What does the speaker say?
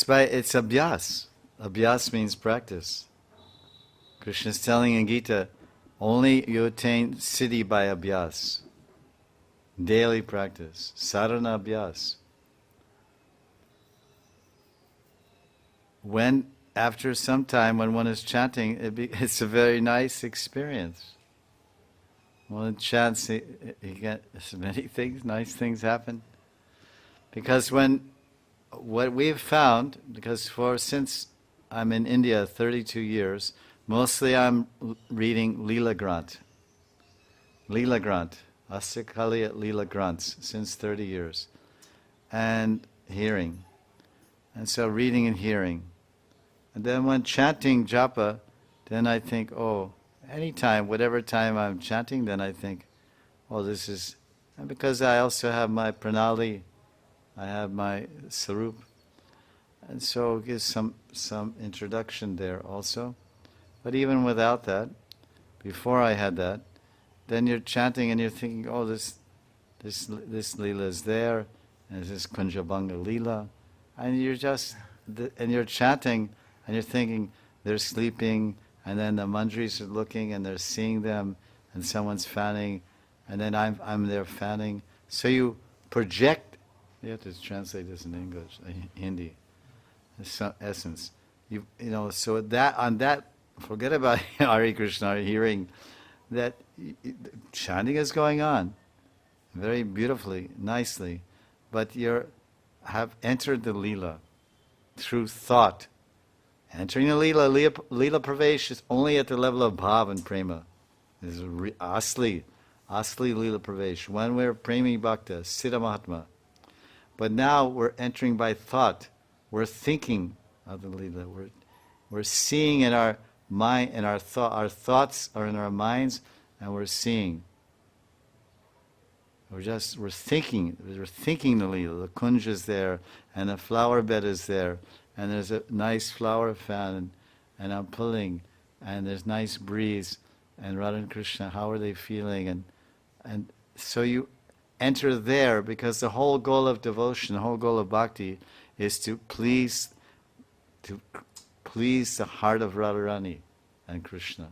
it's abhyas. Abhyas means practice. Krishna is telling in Gita, only you attain siddhi by abhyas. Daily practice. Sadhana abhyas. When, after some time, when one is chanting, it's a very nice experience. One chants, he gets many things, nice things happen. Because what we've found, since I'm in India 32 years, mostly I'm reading Leela Granth. Leela Granth. Asikaliya Leela Granths since 30 years. And hearing. And so reading and hearing. And then when chanting japa, then I think, anytime, whatever time I'm chanting, then I think, this is... And because I also have my pranali, I have my sarup, and so it gives some introduction there also. But even without that, before I had that, then you're chanting and you're thinking, this lila is there, and this is Kunjabanga lila, and you're chanting and you're thinking they're sleeping, and then the manjaris are looking and they're seeing them, and someone's fanning, and then I'm there fanning. So you project. You have to translate this in English, Hindi. Essence. So that on that, forget about Hare Krishna, hearing that chanting is going on very beautifully, nicely, but have entered the Leela through thought. Entering the Leela Pravesh is only at the level of Bhav and Prema. This is Asli Leela Pravesh. When we're Premi Bhakta, Siddha Mahatma. But now we're entering by thought. We're thinking of the Leela. We're seeing in our mind, and our thoughts are in our minds, and we're seeing. We're thinking the Leela. The kunj is there, and the flower bed is there, and there's a nice flower fan, and I'm pulling, and there's nice breeze, and Radha and Krishna, how are they feeling? And so you enter there, because the whole goal of devotion, the whole goal of bhakti is to please the heart of Radharani and Krishna.